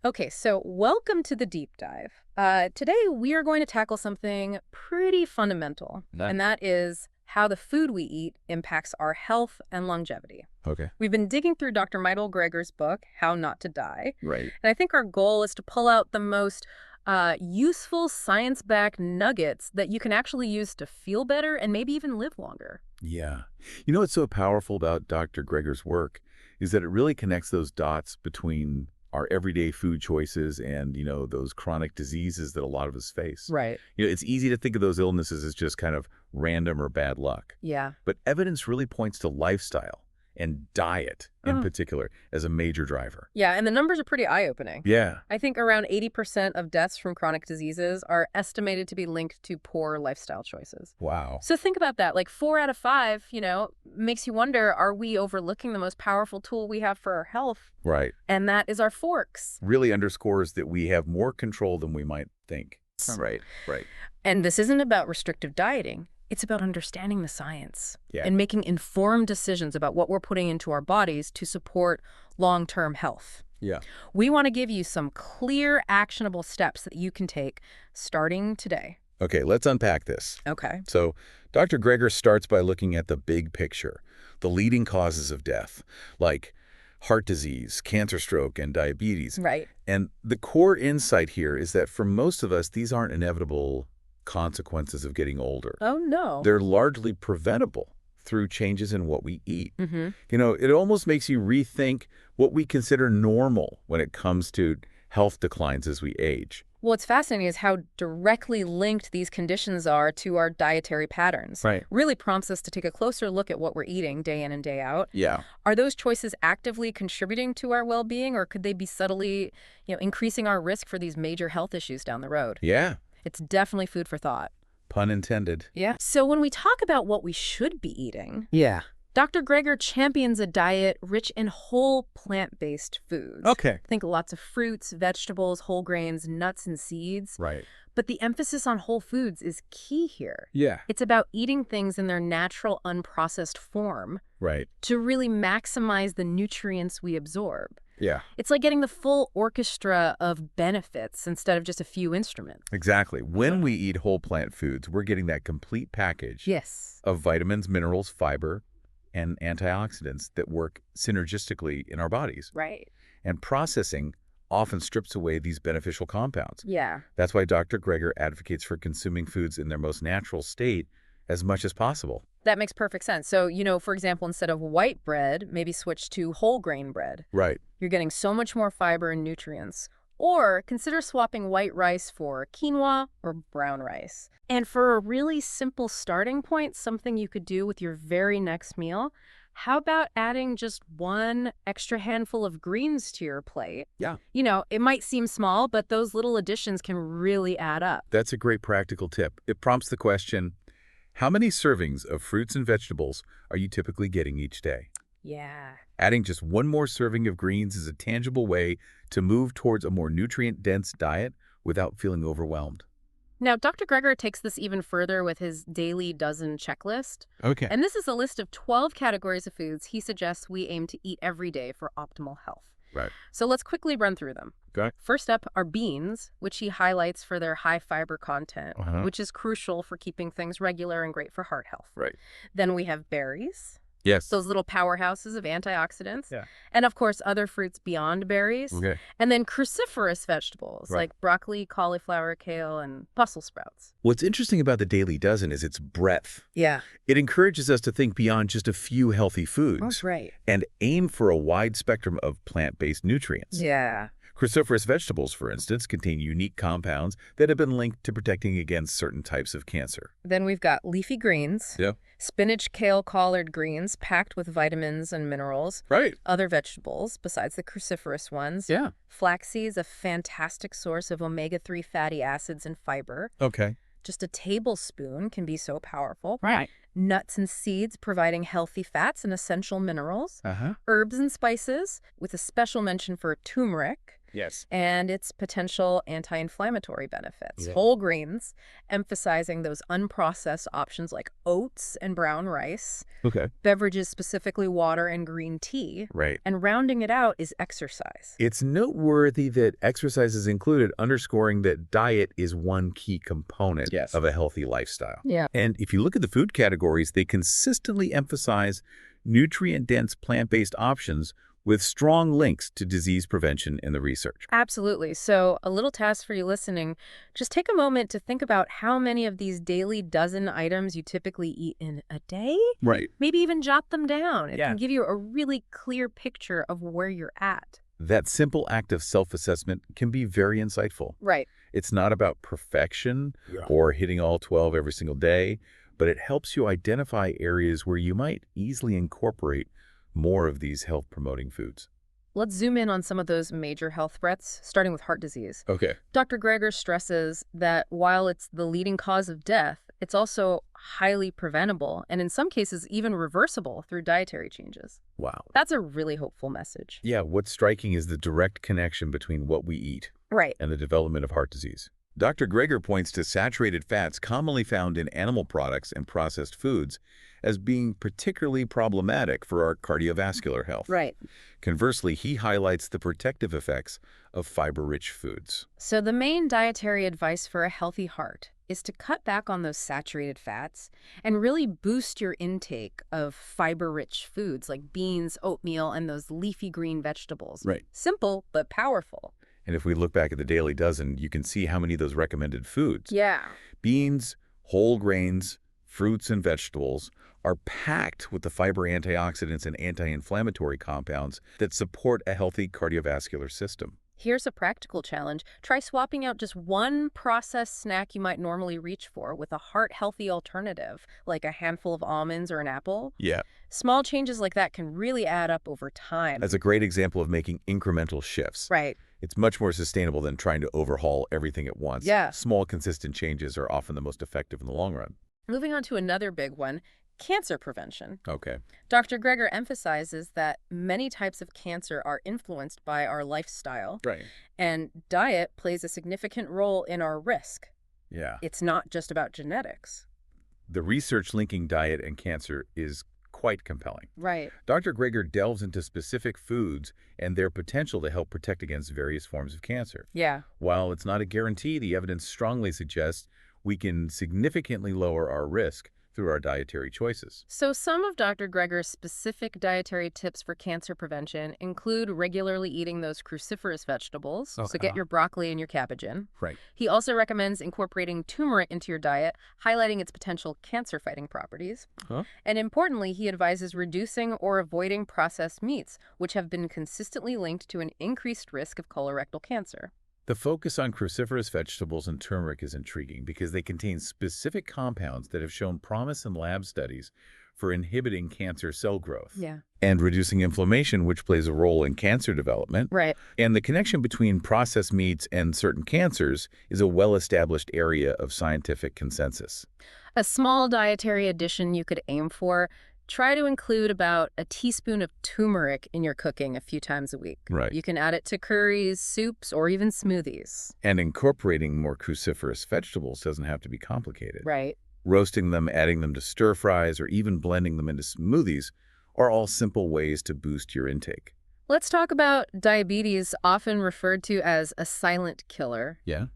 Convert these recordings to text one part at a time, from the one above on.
Okay, so welcome to the deep dive. Today we are going to tackle something pretty fundamental, Nice. and that is how the food we eat impacts our health and longevity. Okay. We've been digging through Dr. Michael Greger's book, How Not to Die, Right. and I think our goal is to pull out the most useful science-backed nuggets that you can actually use to feel better and maybe even live longer. Yeah. You know what's so powerful about Dr. Greger's work is that it really connects those dots between our everyday food choices and, those chronic diseases that a lot of us face. Right. It's easy to think of those illnesses as just kind of random or bad luck. Yeah. But evidence really points to lifestyle and diet in particular as a major driver. Yeah, and the numbers are pretty eye-opening. Yeah. I think around 80% of deaths from chronic diseases are estimated to be linked to poor lifestyle choices. Wow. So think about that. Like 4 out of 5, makes you wonder, are we overlooking the most powerful tool we have for our health? Right. And that is our forks. Really underscores that we have more control than we might think. Right. Right. And this isn't about restrictive dieting. It's about understanding the science Yeah. and making informed decisions about what we're putting into our bodies to support long-term health. Yeah. We want to give you some clear, actionable steps that you can take starting today. Okay, let's unpack this. Okay. So, Dr. Greger starts by looking at the big picture, the leading causes of death, like heart disease, cancer, stroke, and diabetes. Right. And the core insight here is that for most of us, these aren't inevitable consequences of getting older. Oh, no. They're largely preventable through changes in what we eat. Mm-hmm. It almost makes you rethink what we consider normal when it comes to health declines as we age. What's fascinating is how directly linked these conditions are to our dietary patterns. Right. Really prompts us to take a closer look at what we're eating day in and day out. Yeah. Are those choices actively contributing to our well-being, or could they be subtly, increasing our risk for these major health issues down the road? Yeah. It's definitely food for thought. Pun intended. Yeah. So when we talk about what we should be eating, Yeah. Dr. Greger champions a diet rich in whole plant-based foods. Okay. Think lots of fruits, vegetables, whole grains, nuts, and seeds. Right. But the emphasis on whole foods is key here. Yeah. It's about eating things in their natural, unprocessed form Right. to really maximize the nutrients we absorb. Yeah. It's like getting the full orchestra of benefits instead of just a few instruments. Exactly. When we eat whole plant foods, we're getting that complete package Yes. of vitamins, minerals, fiber, and antioxidants that work synergistically in our bodies. Right. And processing often strips away these beneficial compounds. Yeah. That's why Dr. Greger advocates for consuming foods in their most natural state as much as possible. That makes perfect sense. So, for example, instead of white bread, maybe switch to whole grain bread. Right. You're getting so much more fiber and nutrients. Or consider swapping white rice for quinoa or brown rice. And for a really simple starting point, something you could do with your very next meal, how about adding just one extra handful of greens to your plate? Yeah. It might seem small, but those little additions can really add up. That's a great practical tip. It prompts the question, how many servings of fruits and vegetables are you typically getting each day? Yeah. Adding just one more serving of greens is a tangible way to move towards a more nutrient-dense diet without feeling overwhelmed. Now, Dr. Greger takes this even further with his daily dozen checklist. Okay. And this is a list of 12 categories of foods he suggests we aim to eat every day for optimal health. Right. So let's quickly run through them. Okay. First up are beans, which he highlights for their high fiber content, which is crucial for keeping things regular and great for heart health. Right. Then we have berries, Yes. those little powerhouses of antioxidants. Yeah. And of course, other fruits beyond berries. Okay. And then cruciferous vegetables Right. like broccoli, cauliflower, kale, and Brussels sprouts. What's interesting about the Daily Dozen is its breadth. Yeah. It encourages us to think beyond just a few healthy foods That's right. and aim for a wide spectrum of plant-based nutrients. Yeah. Cruciferous vegetables, for instance, contain unique compounds that have been linked to protecting against certain types of cancer. Then we've got leafy greens. Yeah. Spinach, kale, collard greens packed with vitamins and minerals. Right. Other vegetables besides the cruciferous ones. Yeah. Flaxseeds, a fantastic source of omega-3 fatty acids and fiber. Okay. Just a tablespoon can be so powerful. Right. Nuts and seeds providing healthy fats and essential minerals. Uh-huh. Herbs and spices with a special mention for turmeric. Yes. and its potential anti-inflammatory benefits. Yeah. Whole grains, emphasizing those unprocessed options like oats and brown rice, Okay. beverages, specifically water and green tea, Right. and rounding it out is exercise. It's noteworthy that exercise is included, underscoring that diet is one key component Yes. of a healthy lifestyle. Yeah. And if you look at the food categories, they consistently emphasize nutrient-dense plant-based options with strong links to disease prevention in the research. Absolutely. So, a little task for you listening. Just take a moment to think about how many of these daily dozen items you typically eat in a day. Right. Maybe even jot them down. It Yeah. can give you a really clear picture of where you're at. That simple act of self-assessment can be very insightful. Right. It's not about perfection Yeah. or hitting all 12 every single day, but it helps you identify areas where you might easily incorporate more of these health-promoting foods. Let's zoom in on some of those major health threats, starting with heart disease. Okay. Dr. Greger stresses that while it's the leading cause of death, it's also highly preventable and in some cases even reversible through dietary changes. Wow. That's a really hopeful message. Yeah, what's striking is the direct connection between what we eat Right. and the development of heart disease. Dr. Greger points to saturated fats commonly found in animal products and processed foods as being particularly problematic for our cardiovascular health. Right. Conversely, he highlights the protective effects of fiber-rich foods. So the main dietary advice for a healthy heart is to cut back on those saturated fats and really boost your intake of fiber-rich foods like beans, oatmeal, and those leafy green vegetables. Right. Simple, but powerful. And if we look back at the Daily Dozen, you can see how many of those recommended foods, Yeah. beans, whole grains, fruits, and vegetables, are packed with the fiber antioxidants and anti-inflammatory compounds that support a healthy cardiovascular system. Here's a practical challenge. Try swapping out just one processed snack you might normally reach for with a heart-healthy alternative, like a handful of almonds or an apple. Yeah. Small changes like that can really add up over time. That's a great example of making incremental shifts. Right. It's much more sustainable than trying to overhaul everything at once. Yeah. Small, consistent changes are often the most effective in the long run. Moving on to another big one, cancer prevention. Okay. Dr. Greger emphasizes that many types of cancer are influenced by our lifestyle, Right. and diet plays a significant role in our risk. Yeah. It's not just about genetics. The research linking diet and cancer is quite compelling. Right. Dr. Greger delves into specific foods and their potential to help protect against various forms of cancer. Yeah. While it's not a guarantee, the evidence strongly suggests we can significantly lower our risk through our dietary choices. So some of Dr. Greger's specific dietary tips for cancer prevention include regularly eating those cruciferous vegetables, so get your broccoli and your cabbage in. Right. He also recommends incorporating turmeric into your diet, highlighting its potential cancer-fighting properties. Huh? And importantly, he advises reducing or avoiding processed meats, which have been consistently linked to an increased risk of colorectal cancer. The focus on cruciferous vegetables and turmeric is intriguing because they contain specific compounds that have shown promise in lab studies for inhibiting cancer cell growth and reducing inflammation, which plays a role in cancer development. Right. And the connection between processed meats and certain cancers is a well-established area of scientific consensus. A small dietary addition you could aim for: try to include about a teaspoon of turmeric in your cooking a few times a week. Right. You can add it to curries, soups, or even smoothies. And incorporating more cruciferous vegetables doesn't have to be complicated. Right. Roasting them, adding them to stir fries, or even blending them into smoothies are all simple ways to boost your intake. Let's talk about diabetes, often referred to as a silent killer. Yeah?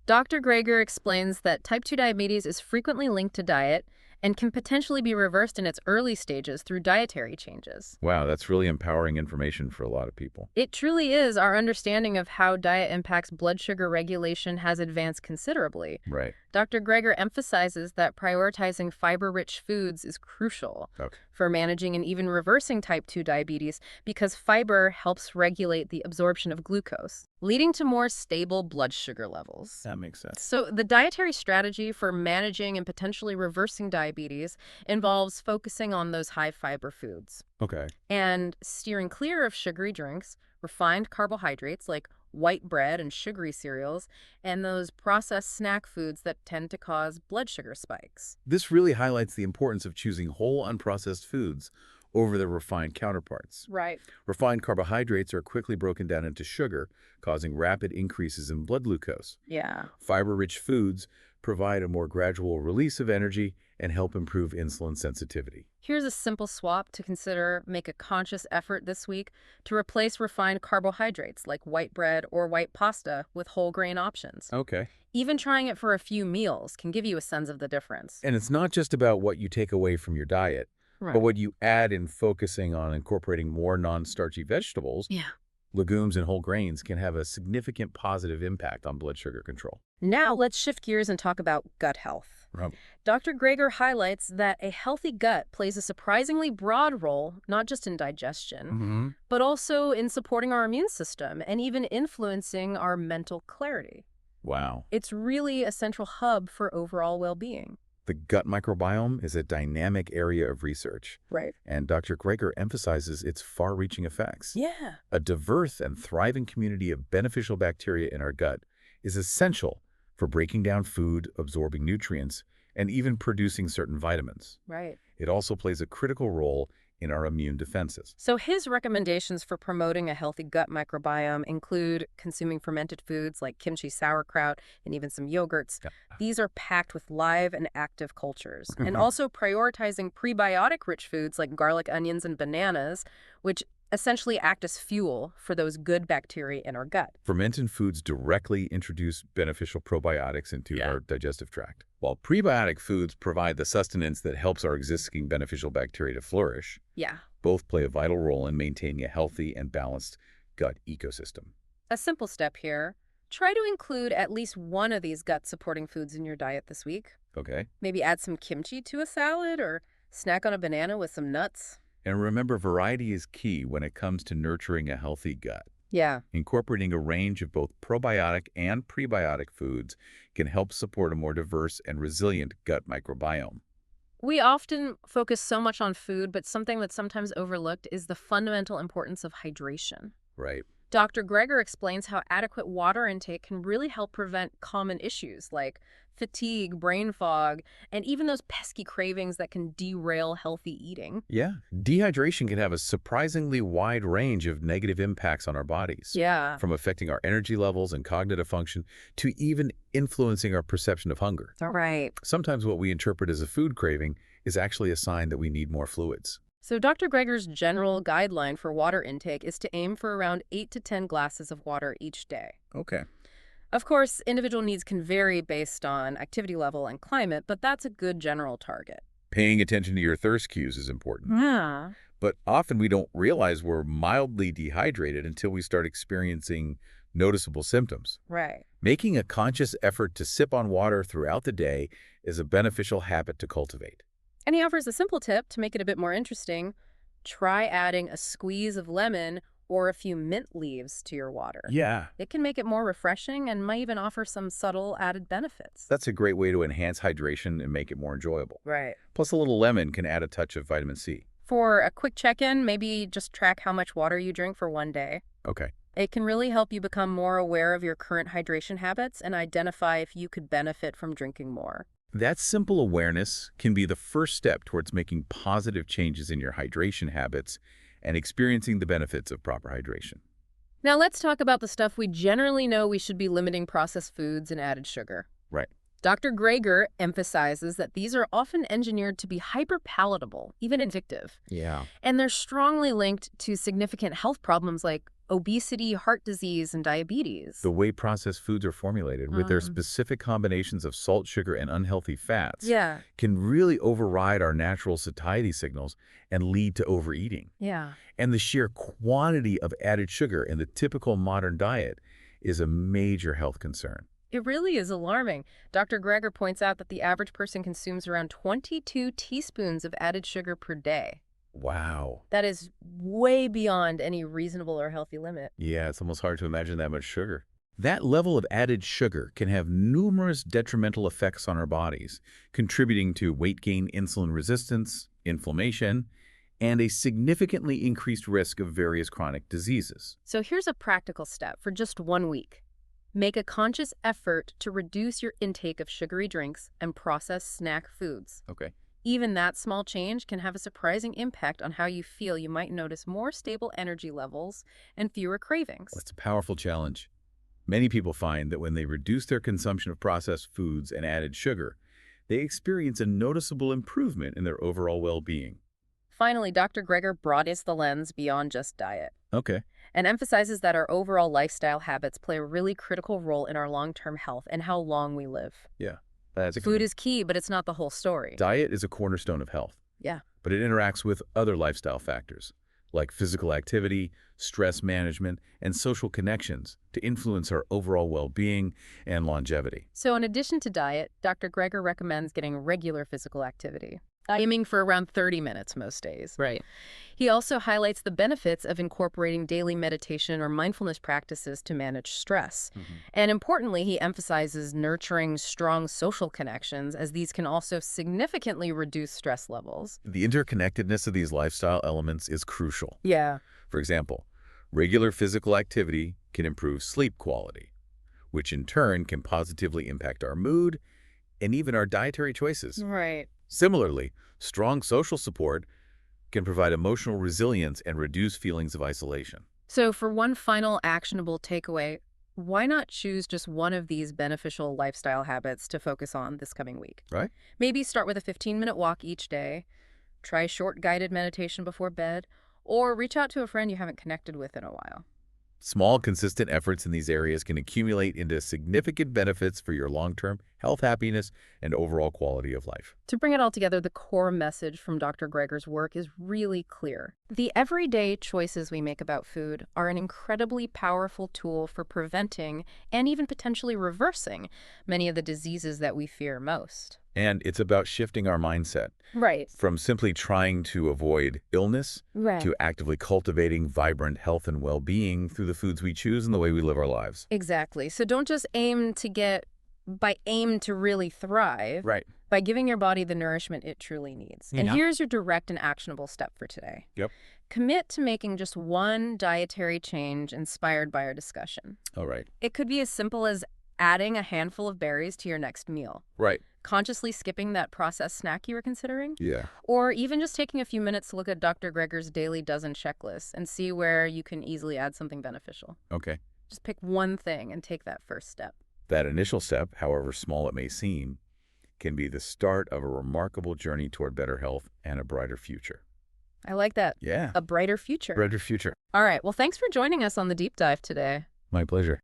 Dr. Greger explains that type 2 diabetes is frequently linked to diet and can potentially be reversed in its early stages through dietary changes. Wow, that's really empowering information for a lot of people. It truly is. Our understanding of how diet impacts blood sugar regulation has advanced considerably. Right. Dr. Greger emphasizes that prioritizing fiber-rich foods is crucial for managing and even reversing type 2 diabetes because fiber helps regulate the absorption of glucose, leading to more stable blood sugar levels. That makes sense. So the dietary strategy for managing and potentially reversing diabetes involves focusing on those high-fiber foods Okay. and steering clear of sugary drinks, refined carbohydrates like white bread and sugary cereals, and those processed snack foods that tend to cause blood sugar spikes. This really highlights the importance of choosing whole, unprocessed foods over the refined counterparts. Right. Refined carbohydrates are quickly broken down into sugar, causing rapid increases in blood glucose. Yeah. Fiber-rich foods provide a more gradual release of energy and help improve insulin sensitivity. Here's a simple swap to consider. Make a conscious effort this week to replace refined carbohydrates like white bread or white pasta with whole grain options. Okay. Even trying it for a few meals can give you a sense of the difference. And it's not just about what you take away from your diet, but Right. what you add in focusing on incorporating more non-starchy vegetables. Yeah. Legumes and whole grains can have a significant positive impact on blood sugar control. Now let's shift gears and talk about gut health. Right. Dr. Greger highlights that a healthy gut plays a surprisingly broad role, not just in digestion, but also in supporting our immune system and even influencing our mental clarity. Wow. It's really a central hub for overall well-being. The gut microbiome is a dynamic area of research, Right. and Dr. Greger emphasizes its far-reaching effects. Yeah. A diverse and thriving community of beneficial bacteria in our gut is essential for breaking down food, absorbing nutrients, and even producing certain vitamins. Right. It also plays a critical role in our immune defenses. So his recommendations for promoting a healthy gut microbiome include consuming fermented foods like kimchi, sauerkraut, and even some yogurts. Yeah. These are packed with live and active cultures. And also prioritizing prebiotic-rich foods like garlic, onions, and bananas, which essentially act as fuel for those good bacteria in our gut. Fermented foods directly introduce beneficial probiotics into our digestive tract, while prebiotic foods provide the sustenance that helps our existing beneficial bacteria to flourish. Yeah. Both play a vital role in maintaining a healthy and balanced gut ecosystem. A simple step here. Try to include at least one of these gut-supporting foods in your diet this week. Okay? Maybe add some kimchi to a salad or snack on a banana with some nuts. And remember, variety is key when it comes to nurturing a healthy gut. Yeah. Incorporating a range of both probiotic and prebiotic foods can help support a more diverse and resilient gut microbiome. We often focus so much on food, but something that's sometimes overlooked is the fundamental importance of hydration. Right. Dr. Greger explains how adequate water intake can really help prevent common issues like fatigue, brain fog, and even those pesky cravings that can derail healthy eating. Yeah. Dehydration can have a surprisingly wide range of negative impacts on our bodies. Yeah. From affecting our energy levels and cognitive function to even influencing our perception of hunger. Right. Sometimes what we interpret as a food craving is actually a sign that we need more fluids. So Dr. Greger's general guideline for water intake is to aim for around 8 to 10 glasses of water each day. Okay. Of course, individual needs can vary based on activity level and climate, but that's a good general target. Paying attention to your thirst cues is important. Yeah. But often we don't realize we're mildly dehydrated until we start experiencing noticeable symptoms. Right. Making a conscious effort to sip on water throughout the day is a beneficial habit to cultivate. And he offers a simple tip to make it a bit more interesting. Try adding a squeeze of lemon or a few mint leaves to your water. Yeah. It can make it more refreshing and might even offer some subtle added benefits. That's a great way to enhance hydration and make it more enjoyable. Right. Plus, a little lemon can add a touch of vitamin C. For a quick check-in, maybe just track how much water you drink for one day. Okay. It can really help you become more aware of your current hydration habits and identify if you could benefit from drinking more. That simple awareness can be the first step towards making positive changes in your hydration habits and experiencing the benefits of proper hydration. Now let's talk about the stuff we generally know we should be limiting: processed foods and added sugar. Right. Dr. Greger emphasizes that these are often engineered to be hyper-palatable, even addictive. Yeah. And they're strongly linked to significant health problems like obesity, heart disease, and diabetes. The way processed foods are formulated with their specific combinations of salt, sugar, and unhealthy fats can really override our natural satiety signals and lead to overeating. Yeah. And the sheer quantity of added sugar in the typical modern diet is a major health concern. It really is alarming. Dr. Greger points out that the average person consumes around 22 teaspoons of added sugar per day. Wow. That is way beyond any reasonable or healthy limit. Yeah, it's almost hard to imagine that much sugar. That level of added sugar can have numerous detrimental effects on our bodies, contributing to weight gain, insulin resistance, inflammation, and a significantly increased risk of various chronic diseases. So here's a practical step for just 1 week. Make a conscious effort to reduce your intake of sugary drinks and processed snack foods. Okay. Even that small change can have a surprising impact on how you feel. You might notice more stable energy levels and fewer cravings. That's a powerful challenge. Many people find that when they reduce their consumption of processed foods and added sugar, they experience a noticeable improvement in their overall well-being. Finally, Dr. Greger broadens the lens beyond just diet Okay. and emphasizes that our overall lifestyle habits play a really critical role in our long-term health and how long we live. Yeah. That's a Food is key, but it's not the whole story. Diet is a cornerstone of health, Yeah. but it interacts with other lifestyle factors, like physical activity, stress management, and social connections to influence our overall well-being and longevity. So in addition to diet, Dr. Greger recommends getting regular physical activity, aiming for around 30 minutes most days. Right. He also highlights the benefits of incorporating daily meditation or mindfulness practices to manage stress. And importantly, he emphasizes nurturing strong social connections, as these can also significantly reduce stress levels. The interconnectedness of these lifestyle elements is crucial. Yeah. For example, regular physical activity can improve sleep quality, which in turn can positively impact our mood and even our dietary choices. Right. Similarly, strong social support can provide emotional resilience and reduce feelings of isolation. So for one final actionable takeaway, why not choose just one of these beneficial lifestyle habits to focus on this coming week? Right? Maybe start with a 15-minute walk each day, try short guided meditation before bed, or reach out to a friend you haven't connected with in a while. Small, consistent efforts in these areas can accumulate into significant benefits for your long-term health, happiness, and overall quality of life. To bring it all together, the core message from Dr. Greger's work is really clear. The everyday choices we make about food are an incredibly powerful tool for preventing and even potentially reversing many of the diseases that we fear most. And it's about shifting our mindset Right. from simply trying to avoid illness Right. to actively cultivating vibrant health and well-being through the foods we choose and the way we live our lives. Exactly. So don't just aim to really thrive. Right. By giving your body the nourishment it truly needs. And Yeah. here's your direct and actionable step for today. Yep. Commit to making just one dietary change inspired by our discussion. All right. It could be as simple as adding a handful of berries to your next meal, Right. consciously skipping that processed snack you were considering, Yeah. or even just taking a few minutes to look at Dr. Greger's daily dozen checklist and see where you can easily add something beneficial. Okay. Just pick one thing and take that first step. That initial step, however small it may seem, can be the start of a remarkable journey toward better health and a brighter future. I like that. Yeah. A brighter future. Brighter future. All right. Well, thanks for joining us on the deep dive today. My pleasure.